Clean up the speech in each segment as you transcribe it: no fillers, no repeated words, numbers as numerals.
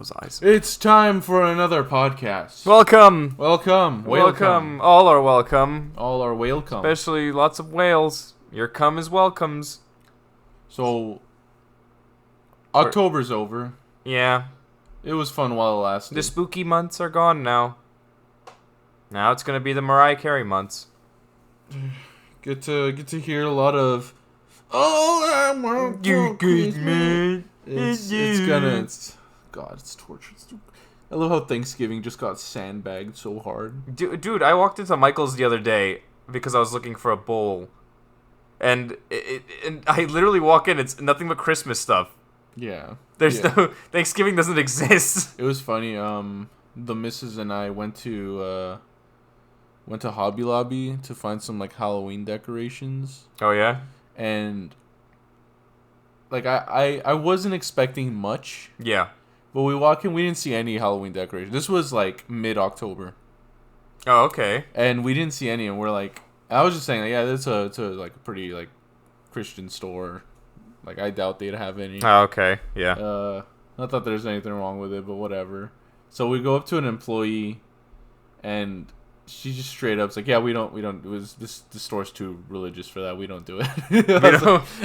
Those eyes. It's time for another podcast. Welcome. Welcome. Welcome. All are welcome. All are welcome. Especially lots of whales. Your cum is welcomes. So, October's over. Yeah. It was fun while it lasted. The spooky months are gone now. Now it's gonna be the Mariah Carey months. Get to hear a lot of "Oh, I want for Christmas." It's torture. I love how Thanksgiving just got sandbagged so hard. Dude, I walked into Michael's the other day because I was looking for a bowl, and and I literally walk in. It's nothing but Christmas stuff. Yeah. There's no Thanksgiving doesn't exist. It was funny. The missus and I went to Hobby Lobby to find some like Halloween decorations. Oh yeah. And like I wasn't expecting much. Yeah. But we walk in, we didn't see any Halloween decorations. This was like mid-October. Oh, okay. And we didn't see any, and we're like, I was just saying, like, yeah, it's a like a pretty like Christian store. Like I doubt they'd have any. Oh, okay. Yeah. Not that there's anything wrong with it, but whatever. So we go up to an employee, and she just straight up's like, yeah, we don't. It was the store's too religious for that. We don't do it.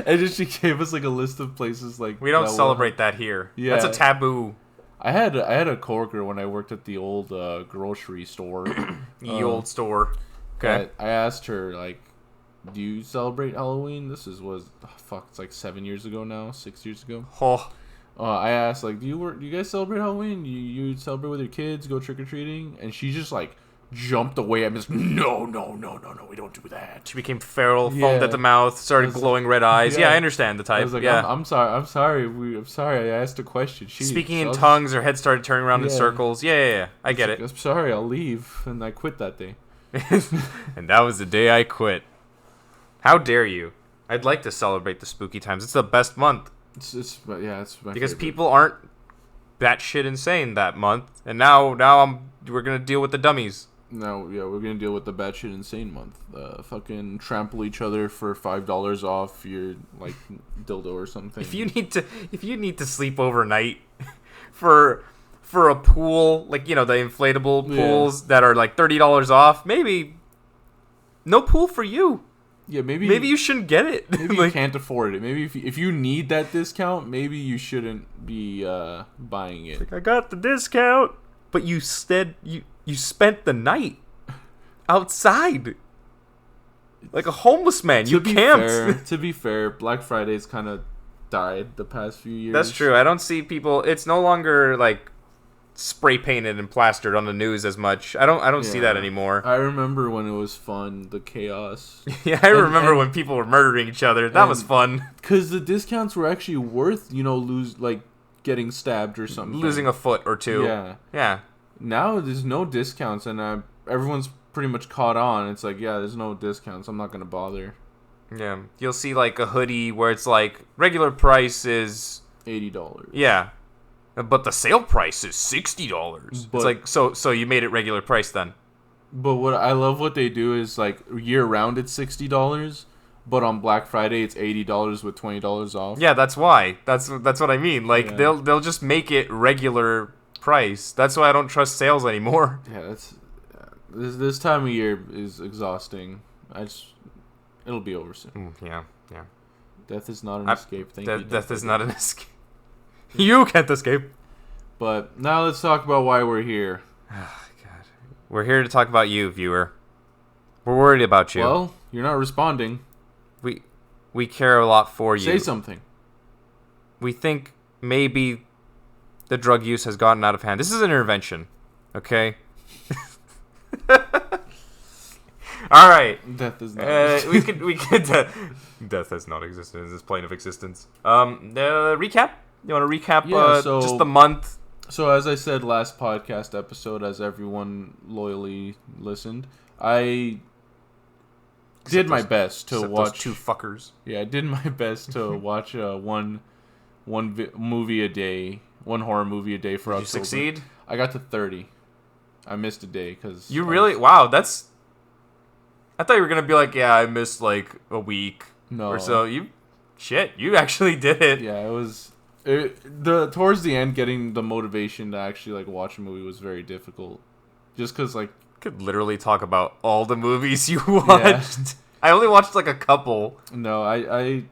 And then she gave us like a list of places like we don't celebrate that here. Yeah, that's a taboo. I had a coworker when I worked at the old grocery store. The old store. Okay. I asked her like, do you celebrate Halloween? It's like 7 years ago now, 6 years ago. Oh. I asked like, do you guys celebrate Halloween? You celebrate with your kids? Go trick or treating? And she just like jumped away. I'm just no, we don't do that. She became feral, foamed at the mouth, started glowing red eyes. Yeah, I understand the type. I was like, yeah. I'm sorry. I'm sorry. I asked a question. Speaking in tongues, her head started turning around in circles. Yeah. I get it. I'm sorry. I'll leave, and I quit that day. And that was the day I quit. How dare you? I'd like to celebrate the spooky times. It's the best month. It's my because favorite. people aren't batshit insane that month, and now we're gonna deal with the dummies. No, yeah, we're gonna deal with the batshit insane month. Fucking trample each other for $5 off your like dildo or something. If you need to sleep overnight for a pool, like the inflatable pools that are like $30 off, maybe no pool for you. Yeah, maybe you shouldn't get it. Maybe you can't afford it. Maybe if you need that discount, maybe you shouldn't be buying it. Like, I got the discount, but you spent the night outside like a homeless man. You camped. To be fair, Black Friday's kind of died the past few years. That's true. I don't see people. It's no longer like spray painted and plastered on the news as much. I don't see that anymore. I remember when it was fun, the chaos. Yeah, I remember when people were murdering each other. That was fun. Because the discounts were actually worth, getting stabbed or something. Losing a foot or two. Yeah. Yeah. Now there's no discounts, and everyone's pretty much caught on. It's like, yeah, there's no discounts. I'm not going to bother. Yeah. You'll see like a hoodie where it's like regular price is $80. Yeah. But the sale price is $60. It's like so you made it regular price then. But what I love what they do is like year round it's $60, but on Black Friday it's $80 with $20 off. Yeah, that's why. That's what I mean. Like they'll just make it regular price. That's why I don't trust sales anymore. Yeah, this time of year is exhausting. It'll be over soon. Yeah. Death is not an escape. Thank you. Death is not an escape. You can't escape. But now let's talk about why we're here. Oh, God. We're here to talk about you, viewer. We're worried about you. Well, you're not responding. We care a lot for you. Say something. We think maybe the drug use has gotten out of hand. This is an intervention, okay? All right. Death is not. we could. Death has not existed in this plane of existence. Recap. You want to recap just the month? So as I said last podcast episode, as everyone loyally listened, I did my best to watch those two fuckers. Yeah, I did my best to watch one movie a day, one horror movie a day for October. Did you succeed? I got to 30. I missed a day because you really wow. That's. I thought you were gonna be like, yeah, I missed like a week or so. You actually did it. Yeah, it was. Towards the end, getting the motivation to actually like watch a movie was very difficult. Just because like Could literally talk about all the movies you watched. I only watched like a couple. no, I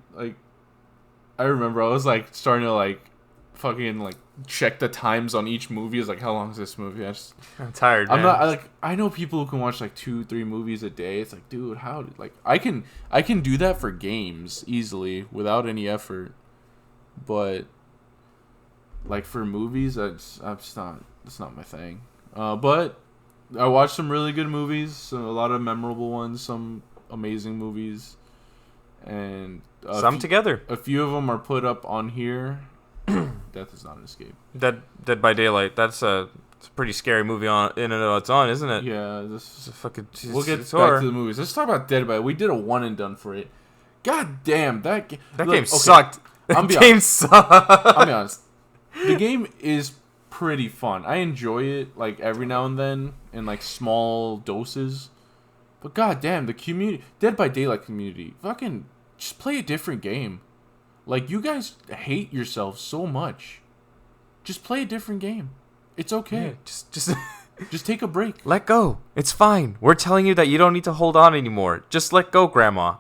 remember I was like starting to like fucking like check the times on each movie. Is like, how long is this movie? I'm tired. I'm man. not I know people who can watch like 2-3 movies a day. It's like, dude, how like I can do that for games easily without any effort, but like for movies, it's not my thing. But I watched some really good movies, a lot of memorable ones, some amazing movies, and some together. a few of them are put up on here. Death is not an escape. Dead by Daylight. It's a pretty scary movie in and of its own, isn't it? Yeah, It's a fucking. we'll get it's back horror. to the movies. Let's talk about Dead by. We did a one and done for it. God damn That look, game okay, sucked. I'm That be game honest. sucked. I'll be honest. The game is pretty fun. I enjoy it like every now and then in like small doses. But god damn, the community, Dead by Daylight community, fucking just play a different game. Like, you guys hate yourselves so much. Just play a different game. It's okay. Yeah, just Just take a break. let go. It's fine. We're telling you that you don't need to hold on anymore. Just let go, Grandma.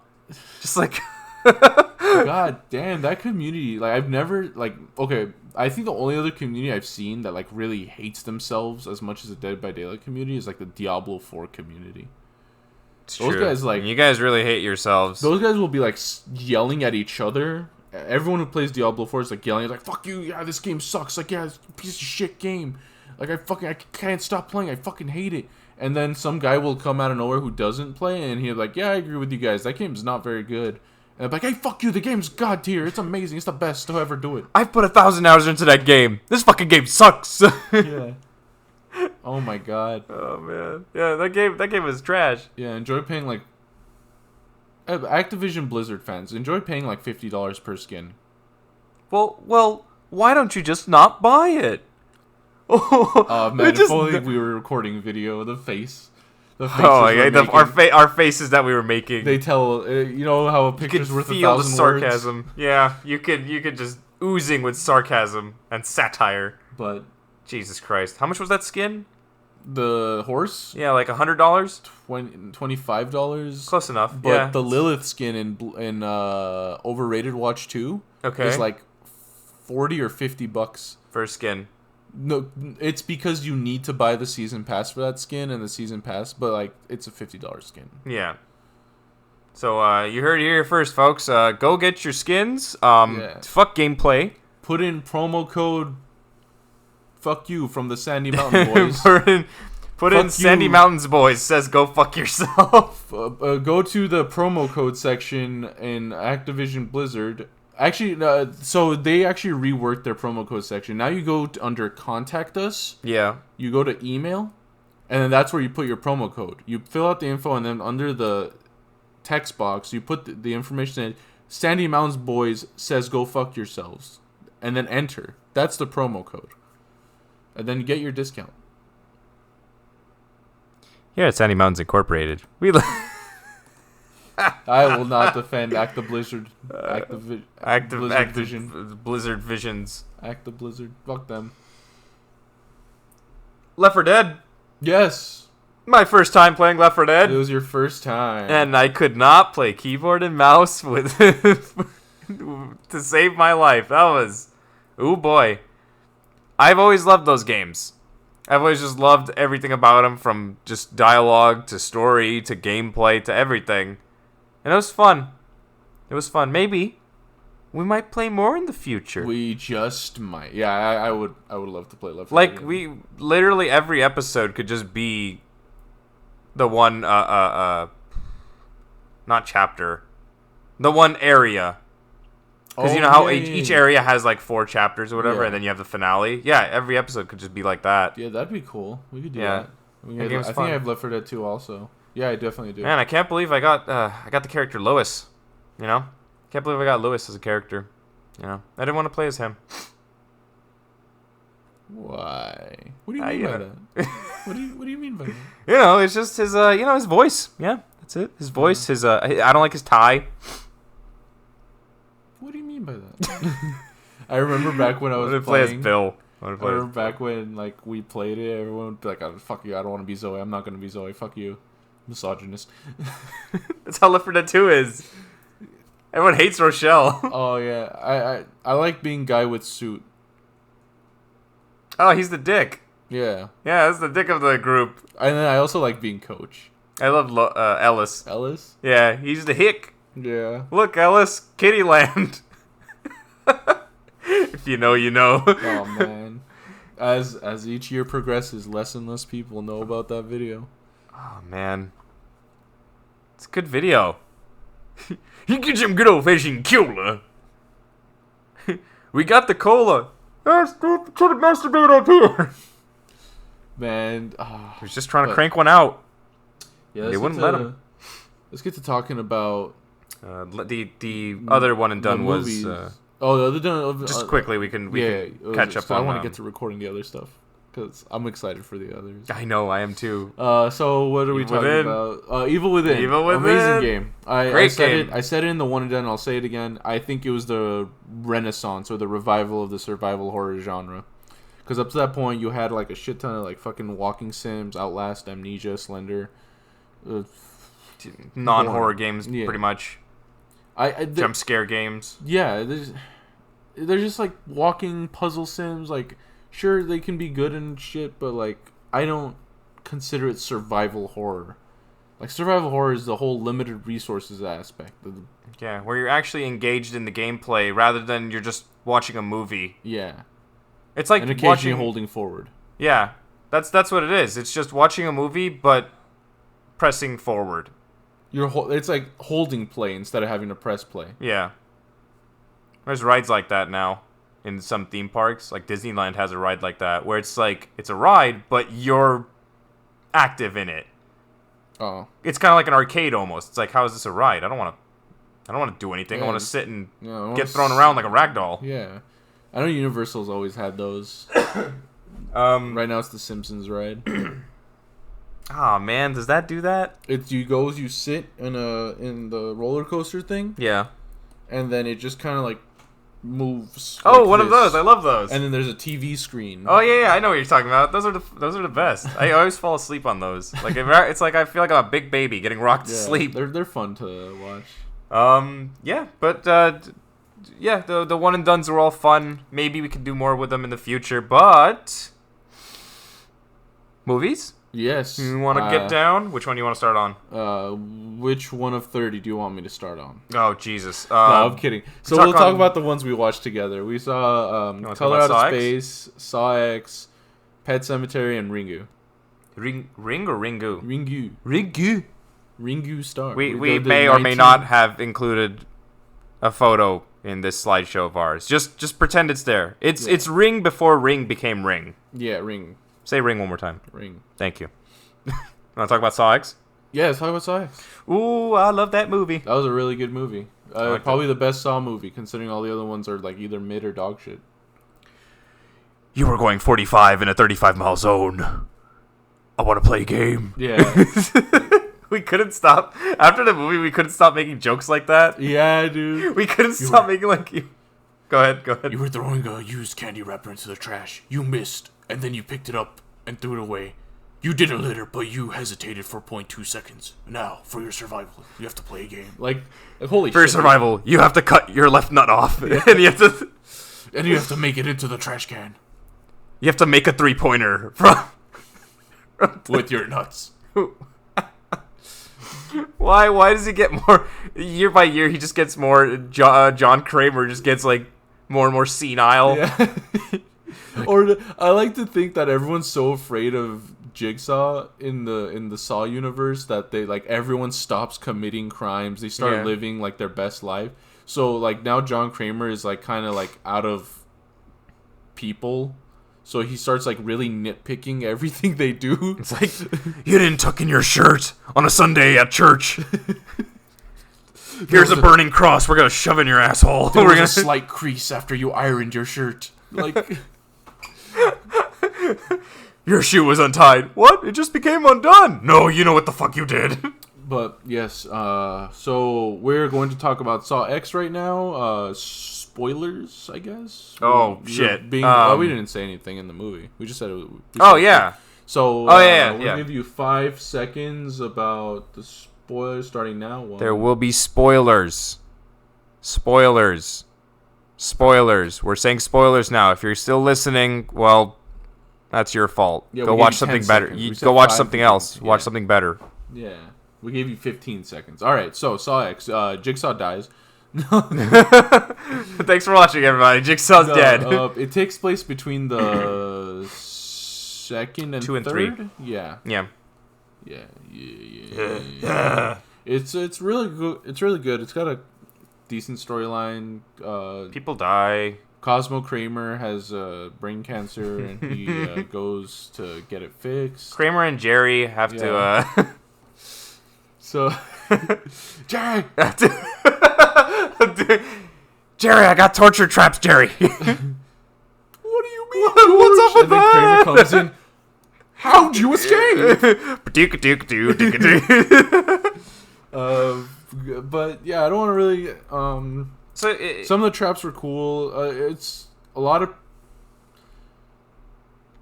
Just like. God damn, that community, like, I've never, like, okay, I think the only other community I've seen that, like, really hates themselves as much as the Dead by Daylight community is, like, the Diablo 4 community. It's Those true. guys, like- you guys really hate yourselves. Those guys will be, like, yelling at each other. Everyone who plays Diablo 4 is, like, yelling, like, fuck you, yeah, this game sucks, like, yeah, it's a piece of shit game. Like, I can't stop playing, I fucking hate it. And then some guy will come out of nowhere who doesn't play, and he'll be like, yeah, I agree with you guys, that game's not very good. And I'm like, hey, fuck you, the game's god tier, it's amazing, it's the best to ever do it. I've put 1,000 hours into that game. This fucking game sucks. Yeah. Oh my god. Oh man. Yeah, that game was trash. Yeah, enjoy paying, like... Activision Blizzard fans, enjoy paying, like, $50 per skin. Well, why don't you just not buy it? Man, It if just- only we were recording video, the faces Oh, we're yeah, making. our faces that we were making. They tell, you know how a You could picture's worth feel the 1,000 words? sarcasm. Yeah, you could just oozing with sarcasm and satire. But Jesus Christ, how much was that skin? the horse, Yeah, like $100. $25. Close enough. But yeah. the Lilith skin in Overrated Watch 2 Okay. is like $40 or $50. For a skin. No, it's because you need to buy the season pass for that skin and the season pass, but like it's a $50 skin. Yeah. So you heard it here first, folks. Go get your skins. Yeah. Fuck gameplay. Put in promo code "fuck you" from the Sandy Mountain Boys. put in Fuck Sandy you. Mountains Boys says go fuck yourself. Go to the promo code section in Activision Blizzard. Actually, so they actually reworked their promo code section. Now you go under Contact Us. Yeah. You go to email, and then that's where you put your promo code. You fill out the info, and then under the text box, you put the information in. Sandy Mountains Boys says go fuck yourselves, and then enter. That's the promo code, and then you get your discount. Yeah, it's Sandy Mountains Incorporated. I will not defend Blizzard. Blizzard Vision. Blizzard Visions. Blizzard. Fuck them. Left 4 Dead. Yes. My first time playing Left 4 Dead. It was your first time. And I could not play keyboard and mouse with to save my life. That was, ooh boy. I've always loved those games. I've always just loved everything about them, from just dialogue to story to gameplay to everything. And it was fun. It was fun. Maybe we might play more in the future. We just might. Yeah, I would love to play Left 4 Like, Dead. we literally every episode could just be the one not chapter, the one area, because you know how each area has like 4 chapters or whatever, Yeah. and then you have the finale. Yeah, every episode could just be like that. Yeah, that'd be cool. We could do Yeah. that. I That game's think fun. I have Left 4 Dead 2 also. Yeah, I definitely do. Man, I can't believe I got the character Lewis. You know, can't believe I got Lewis as a character. You know, I didn't want to play as him. Why? What do you mean you by know. that? What do you mean by that? You know, it's just his his voice. Yeah, that's it. His voice. His I don't like his tie. What do you mean by that? I remember back when I I was want to play as playing. Bill. I I want to play as remember back when like we played it, everyone would be like, oh, "Fuck you! I don't want to be Zoe. I'm not gonna be Zoe. Fuck you, misogynist." That's how Left 4 Dead 2 is. Everyone hates Rochelle. Oh yeah, I like being guy with suit. Oh, he's the dick. Yeah, Yeah, that's the dick of the group. and then I also like being coach. I love Ellis. Ellis. Yeah, he's the hick. Yeah. Look, Ellis, Kittyland. If you know, you know. Oh man. As each year progresses, less and less people know about that video. Oh, man. It's a good video. You get some good old-fashioned cola. We got the cola. Try to masturbate up here. Man, He was just trying to But- crank one out. yeah, They wouldn't let him. Let's get to talking about The other one and done the was movies. Oh, the other done. just quickly we can catch up I on. want to get to recording the other stuff because I'm excited for the others. I know, I am too. So what are we Evil talking Within. about? Evil Within. Evil Within. Amazing game. I Great said game. it. I said it in the one and done. I'll say it again. I think it was the renaissance or the revival of the survival horror genre. Because up to that point, you had like a shit ton of like fucking walking sims, Outlast, Amnesia, Slender. Non-horror games, Yeah. pretty much. The- Jump scare games. Yeah, they're just like walking puzzle sims. Like, sure they can be good and shit, but like I don't consider it survival horror. Like survival horror is the whole limited resources aspect. Yeah, where you're actually engaged in the gameplay rather than you're just watching a movie. Yeah, It's like and occasionally watching. holding forward. Yeah, that's what it is. It's just watching a movie, but pressing forward. It's like holding play instead of having to press play. Yeah. There's rides like that now in some theme parks. Like Disneyland has a ride like that where it's like it's a ride, but you're active in it. Oh, It's kind of like an arcade almost. It's like, how is this a ride? I don't want to do anything. I Yeah. want to sit and yeah, I wanna get thrown around like a rag doll. Yeah, I know Universal's always had those. Right now it's the Simpsons ride. Ah, man, does that do that? You sit in the roller coaster thing, Yeah. and then it just kind of like moves. Oh, like one of this. those. I love those. And then there's a TV screen. Oh yeah, I know what you're talking about. Those are the best. I always fall asleep on those. Like it's like I feel like I'm a big baby getting rocked to Yeah, sleep. They're fun to watch. Yeah, but yeah, the one and dones are all fun. Maybe we can do more with them in the future, but movies? Yes. You want to get down? Which one do you want to start on? Which one of 30 do you want me to start on? Oh Jesus. No, I'm kidding. So talk we'll talk on- about the ones we watched together. We saw wanna talk Color about Out Saw of X? Space, Saw X, Pet Cemetery, and Ringu. Ring or Ringu? Ringu. Ringu. Ringu Star. We the may or may 19 not have included a photo in this slideshow of ours. Just pretend it's there. It's Ring before Ring became Ring. Yeah, Ring. Say Ring one more time. Ring. Thank you. Want to talk about Saw X? Yeah, let's talk about Saw X. Ooh, I love that movie. That was a really good movie. like Probably the best Saw movie, considering all the other ones are like either mid or dog shit. You were going 45 in a 35-mile zone. I want to play a game. Yeah. We couldn't stop. After the movie, we couldn't stop making jokes like that. Yeah, dude. We couldn't stop making like you. Go ahead. You were throwing a used candy wrapper into the trash. You missed, and then you picked it up and threw it away. You did it later, but you hesitated for 0.2 seconds. Now, for your survival, you have to play a game. Like holy For your shit. survival, you have to cut your left nut off, and you have to make it into the trash can make a 3-pointer from. with your nuts. Why does he get more year by year? He just gets more. John Kramer just gets like more and more senile. Yeah. I like to think that everyone's so afraid of Jigsaw in the Saw universe that they like everyone stops committing crimes. They start Yeah. living like their best life. So like now John Kramer is like kind of like out of people. So he starts like really nitpicking everything they do. It's like, you didn't tuck in your shirt on a Sunday at church. Here's a burning cross. We're gonna shove in your asshole. There We're was gonna a slight crease after you ironed your shirt. Like Your shoe was untied. What? It just became undone. No, you know what the fuck you did. But yes, so we're going to talk about Saw X right now. spoilers, I guess. Oh, We're shit. we didn't say anything in the movie. We just said it. Oh, yeah. So, yeah. we'll give you 5 seconds about the spoilers starting now. There will be spoilers. Spoilers. Spoilers. We're saying spoilers now. If you're still listening, well, that's your fault. Yeah, go we watch gave you 10 something better. seconds. We Go said watch 5 something seconds. else. Yeah. Watch something better. Yeah. We gave you 15 seconds. All right. So, Saw X. Jigsaw dies. Thanks for watching, everybody. Jigsaw's dead. It takes place between the second and 2 and third. 3. Yeah. Yeah. Yeah. It's really good. It's really good. It's got a decent storyline. People die. Cosmo Kramer has brain cancer, and he goes to get it fixed. Kramer and Jerry have to. So, Jerry. Jerry, I got torture traps, Jerry. What do you mean? What's up with and then that? Kramer comes in. How'd you escape? But yeah, I don't want to really. Some of the traps were cool. It's a lot of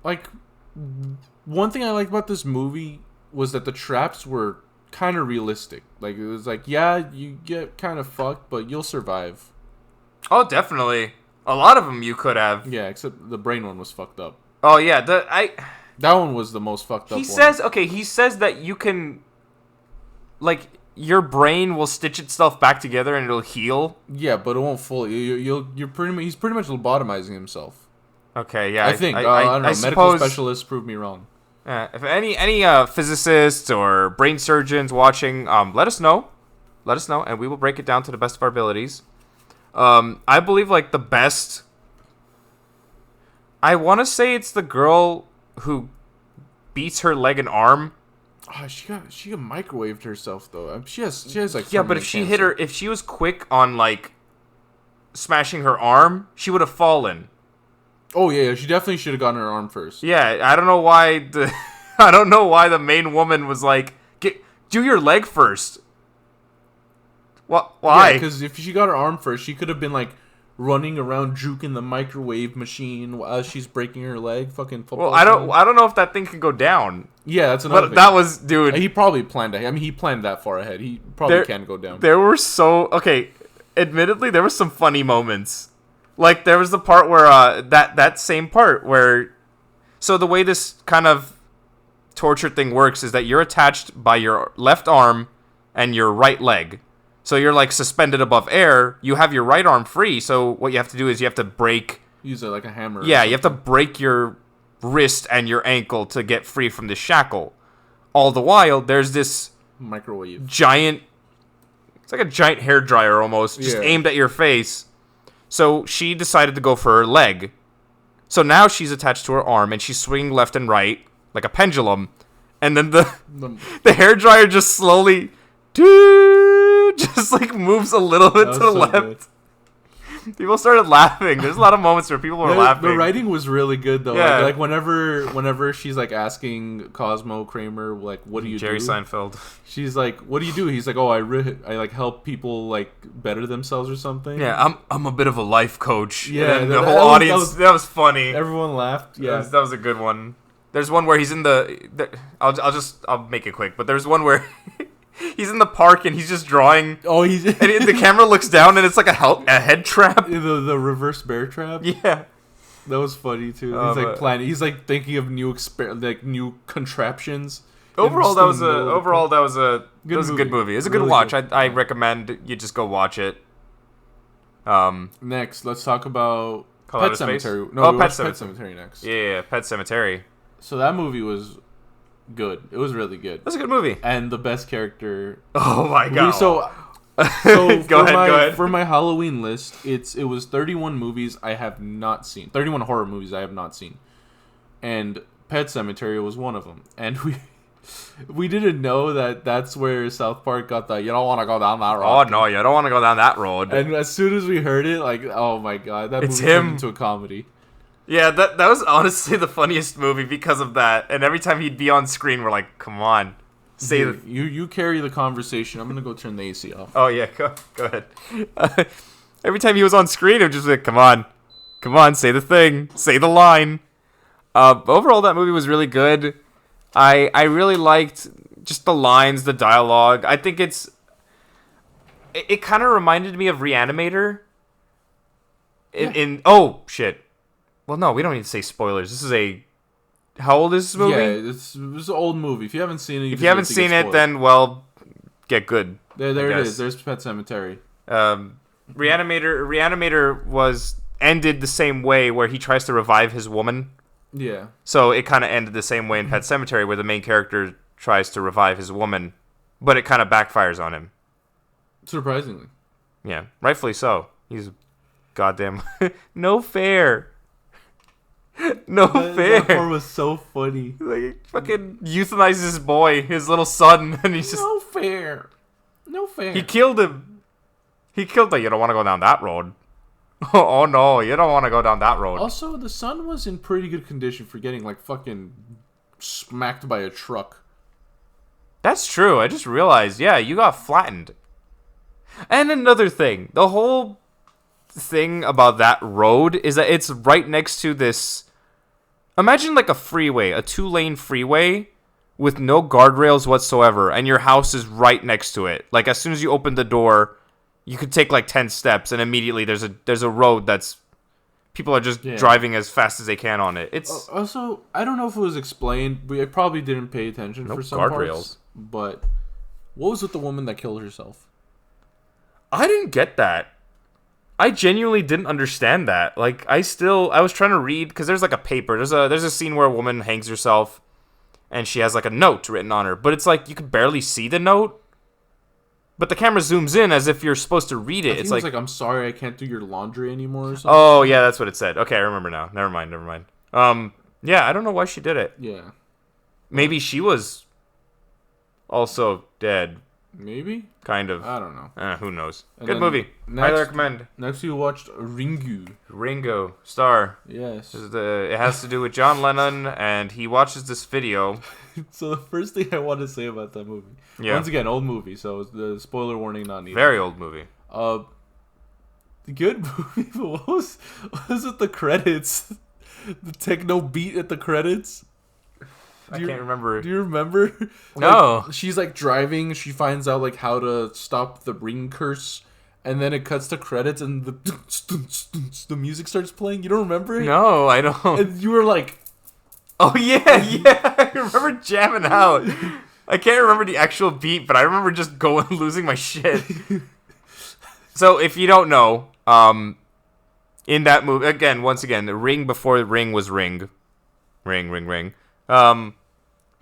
like. One thing I liked about this movie was that the traps were kind of realistic. Like it was like, yeah, you get kind of fucked, but you'll survive. Oh, definitely. A lot of them you could have. Yeah, except the brain one was fucked up. Oh yeah, That one was the most fucked up. He says that you can, like, your brain will stitch itself back together and it'll heal. Yeah, but it won't fully. You're pretty much. He's pretty much lobotomizing himself. Okay, yeah. I think. I don't know. Medical suppose, specialists prove me wrong. If any physicists or brain surgeons watching, let us know. Let us know, and we will break it down to the best of our abilities. I believe, like, the best. I want to say it's the girl who beats her leg and arm. Oh, she got microwaved herself though. She has like. Yeah, but if she hit her, if she was quick on like smashing her arm, she would have fallen. Oh yeah, she definitely should have gotten her arm first. Yeah, I don't know why the main woman was like, do your leg first. What? Why? Yeah, because if she got her arm first, she could have been like running around juking the microwave machine as she's breaking her leg. Fucking football. Well, I don't know if that thing can go down. Yeah, that's another thing. That was, dude. He probably planned it. I mean, he planned that far ahead. He probably can go down. There were admittedly, there were some funny moments. Like, there was the part where, that same part where, so the way this kind of torture thing works is that you're attached by your left arm and your right leg. So you're, like, suspended above air. You have your right arm free, so what you have to do is you have to break. Use it like a hammer. Yeah, you have to break your wrist and your ankle to get free from the shackle. All the while, there's this microwave giant. It's like a giant hairdryer almost, just aimed at your face. So she decided to go for her leg. So now she's attached to her arm and she's swinging left and right like a pendulum. And then the hairdryer just slowly, just like moves a little bit to the left. Good. People started laughing. There's a lot of moments where people were laughing. The writing was really good though. Yeah. Like whenever she's like asking Cosmo Kramer like, what do you Jerry do? Seinfeld. She's like, what do you do? He's like, oh, I like help people like better themselves or something. Yeah, I'm a bit of a life coach. Yeah, and the whole audience. That was funny. Everyone laughed. Yeah, that was a good one. There's one where he's in I'll make it quick. But there's one where. He's in the park and he's just drawing. Oh, and the camera looks down and it's like a head trap. The reverse bear trap. Yeah, that was funny too. He's like planning. He's like thinking of new contraptions. Overall, that was a good movie. It's a good watch. I recommend you just go watch it. Next, let's talk about Pet Sematary. No, Pet Sematary next. Yeah, Pet Sematary. So that movie was good. It was really good. That's a good movie. And the best character. Oh my god. So go ahead. For my Halloween list, it was 31 movies I have not seen. 31 horror movies I have not seen. And Pet Sematary was one of them. And we didn't know that that's where South Park got the, you don't want to go down that road. Oh no, you don't want to go down that road. And as soon as we heard it, like, oh my god, that movie turned into a comedy. Yeah, that was honestly the funniest movie because of that. And every time he'd be on screen, we're like, come on. Say you carry the conversation. I'm going to go turn the AC off. Oh, yeah, go ahead. Every time he was on screen, it was just like, come on, say the thing, say the line. Overall, that movie was really good. I really liked just the lines, the dialogue. I think it kind of reminded me of Reanimator. Oh shit. Well, no, we don't need to say spoilers. This is how old is this movie? Yeah, it's an old movie. If you haven't seen it, if you haven't seen it, then well, get good. There it is. There's Pet Sematary. Reanimator was ended the same way, where he tries to revive his woman. Yeah. So it kind of ended the same way in Pet Sematary, where the main character tries to revive his woman, but it kind of backfires on him. Surprisingly. Yeah, rightfully so. He's goddamn no fair. No fair. That part was so funny. Like, he fucking euthanizes his boy, his little son, and he's just no fair. No fair. He killed him. You don't want to go down that road. Oh no, you don't want to go down that road. Also, the son was in pretty good condition for getting like fucking smacked by a truck. That's true. I just realized. Yeah, you got flattened. And another thing, the whole thing about that road is that it's right next to this. Imagine like a freeway, a 2-lane freeway with no guardrails whatsoever, and your house is right next to it. Like as soon as you open the door, you could take like 10 steps, and immediately there's a road that's people are just driving as fast as they can on it. It's also, I don't know if it was explained. I probably didn't pay attention for some parts. But what was with the woman that killed herself? I didn't get that. I genuinely didn't understand that. Like I was trying to read because there's like a paper. There's a scene where a woman hangs herself, and she has like a note written on her, but it's like you could barely see the note. But the camera zooms in as if you're supposed to read it. It's like, I'm sorry, I can't do your laundry anymore or something. Oh, yeah, that's what it said. Okay, I remember now. Never mind. Yeah, I don't know why she did it. Yeah. Maybe she was also dead. Maybe? Kind of. I don't know. Who knows? Good movie. Highly recommend. Next we watched Ringu. Ringo Starr. Yes. It has to do with John Lennon, and he watches this video. So the first thing I want to say about that movie. Yeah. Once again, old movie, so the spoiler warning not needed. Very old movie. Good movie, but what was with the credits? The techno beat at the credits? I can't remember. Do you remember? No. Like, she's like driving, she finds out like how to stop the ring curse, and then it cuts to credits and the music starts playing. You don't remember it? No, I don't. And you were like, oh yeah, I remember jamming out. I can't remember the actual beat, but I remember just losing my shit. So if you don't know, in that movie, once again, the Ring before the Ring was Ring. Ring.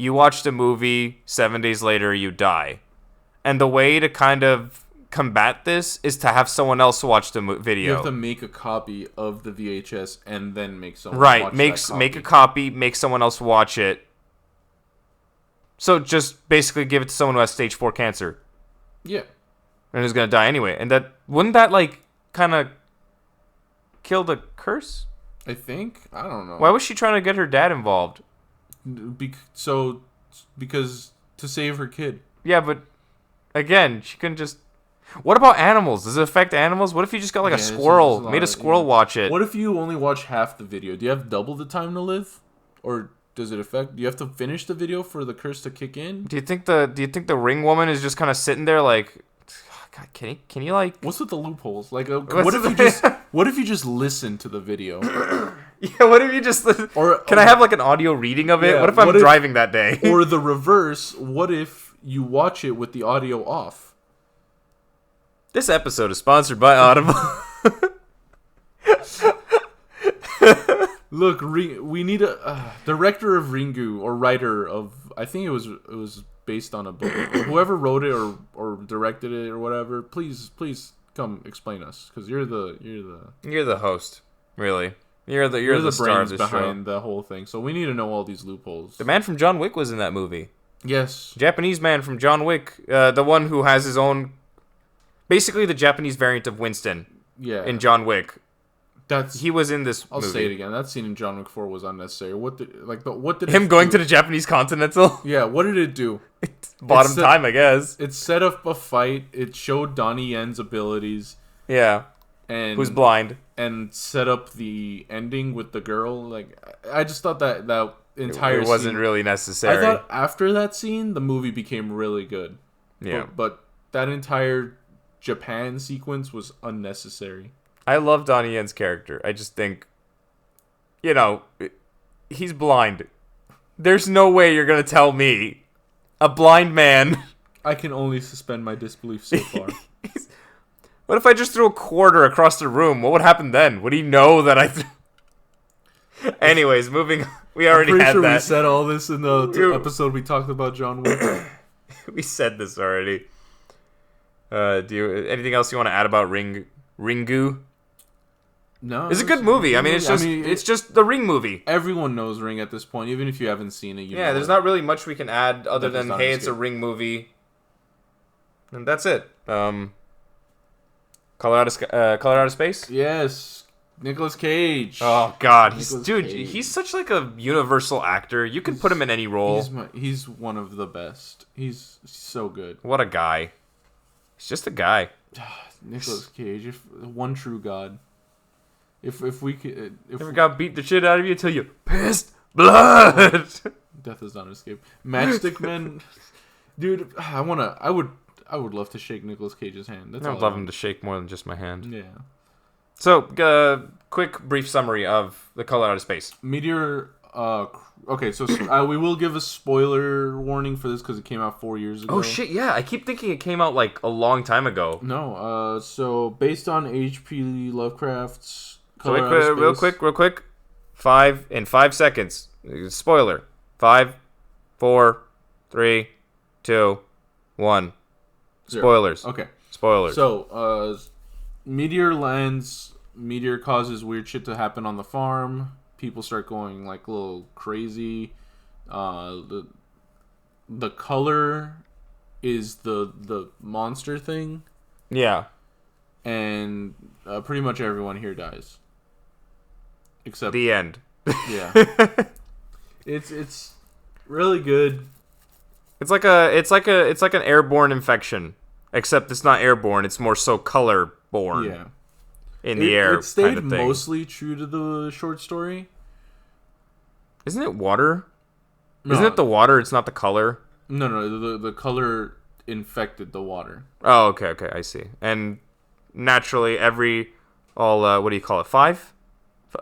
You watch the movie, 7 days later you die. And the way to kind of combat this is to have someone else watch the video. You have to make a copy of the VHS and then make someone watch that make a copy, make someone else watch it. So just basically give it to someone who has stage 4 cancer. Yeah. And who's going to die anyway. And wouldn't that like kind of kill the curse? I think. I don't know. Why was she trying to get her dad involved? Because to save her kid. Yeah, but again, she couldn't just. What about animals? Does it affect animals? What if you just got like a squirrel, made a squirrel watch it? What if you only watch half the video? Do you have double the time to live, or does it affect? Do you have to finish the video for the curse to kick in? Do you think the ring woman is just kind of sitting there like, God, can you like? What's with the loopholes? Like, what if you just listen to the video? Yeah, what if you just can I have like an audio reading of it? Yeah, what if I'm driving that day? Or the reverse, what if you watch it with the audio off? This episode is sponsored by Audible. Look, we need a director of Ringu, or writer of, I think it was based on a book. Whoever wrote it or directed it or whatever, please come explain us, because you're the host, really. You're the star of brains this behind show. the whole thing. So we need to know all these loopholes. The man from John Wick was in that movie. Yes. Japanese man from John Wick, the one who has his own, basically the Japanese variant of Winston. Yeah. In John Wick. He was in this I'll movie. say it again. That scene in John Wick 4 was unnecessary. What did him going to the Japanese Continental? Yeah, what did it do? Bottom time, I guess. It set up a fight. It showed Donnie Yen's abilities. Yeah. and Who's blind? and set up the ending with the girl. Like, I just thought that entire It wasn't scene, really necessary. I thought after that scene, the movie became really good. Yeah. But that entire Japan sequence was unnecessary. I love Donnie Yen's character. I just think, you know, he's blind. There's no way you're going to tell me, a blind man. I can only suspend my disbelief so far. What if I just threw a quarter across the room? What would happen then? Would he know that I Anyways, moving. We already Pretty had sure that. we said all this in the episode we talked about John Wick. We said this already. Anything else you want to add about Ringu? No, It's a good movie. I mean, it's just the Ring movie. Everyone knows Ring at this point, even if you haven't seen it. Yeah, there's not really much we can add other than, hey, it's a escape. Ring movie. And that's it. Colorado Space? Yes, Nicolas Cage. Oh, God. Nicolas Dude, Cage. he's such like a universal actor. You can put him in any role. He's one of the best. He's so good. What a guy. He's just a guy. Nicolas Cage, one true god. If we could, if Never got beat the shit out of you until you pissed blood. Death is not an escape. Matchstick Men, dude. I would love to shake Nicolas Cage's hand. That's I all would love him to shake more than just my hand. Yeah. So, quick, brief summary of The Color Out of Space. Meteor. Okay, so we will give a spoiler warning for this because it came out 4 years ago. Oh shit! Yeah, I keep thinking it came out like a long time ago. No. So based on H.P. Lovecraft's. So wait, Color Out of Space- real quick. 5 seconds. Spoiler. 5, 4, 3, 2, 1. Zero. Spoilers. Okay. Spoilers. So, meteor lands. Meteor causes weird shit to happen on the farm. People start going like a little crazy. The color is the monster thing, yeah. and pretty much everyone here dies. Except The end. yeah, it's really good. It's like an airborne infection, except it's not airborne. It's more so color born. Yeah. In the air. It stayed kind of thing. mostly true to the short story. Isn't it water? No, Isn't it the water? It's not the color. No. The color infected the water. Oh, okay, I see. And naturally, what do you call it? 5?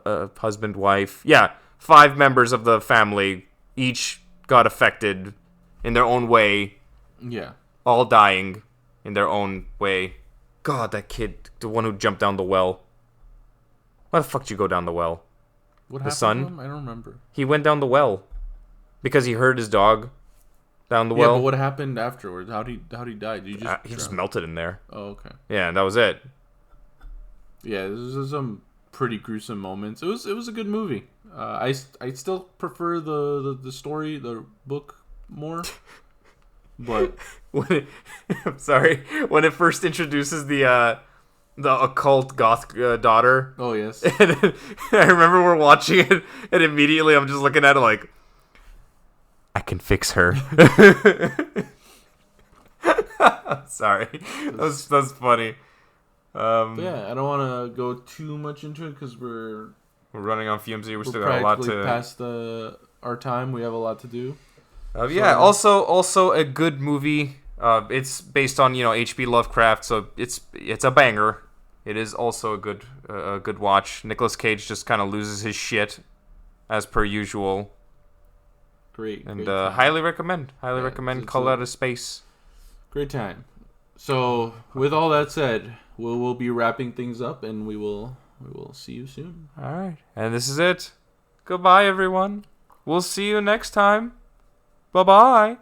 Husband, wife. Yeah, 5 members of the family each got affected in their own way. Yeah. All dying in their own way. God, that kid, the one who jumped down the well. Why the fuck did you go down the well? What The happened son? to him? I don't remember. He went down the well because he heard his dog down the Yeah, well. but what happened afterwards? How'd he die? Did you He just drown? melted in there. Oh, okay. Yeah, and that was it. Yeah, this is some pretty gruesome moments. It was a good movie. I still prefer the story, the book more. But I'm sorry. When it first introduces the occult goth daughter, oh yes, and I remember we're watching it, and immediately I'm just looking at it like, I can fix her. Sorry, that's funny. but yeah, I don't want to go too much into it because we're running on fumes here. We still we're got a lot practically to. past our time. We have a lot to do. Yeah. Also a good movie. It's based on H.P. Lovecraft, so it's a banger. It is also a good watch. Nicolas Cage just kind of loses his shit, as per usual. Great. And time. highly recommend. Highly Yeah, recommend it's Call a- Out of Space. Great time. So with all that said, we'll be wrapping things up, and we will see you soon. All right, and this is it. Goodbye, everyone. We'll see you next time. Bye bye.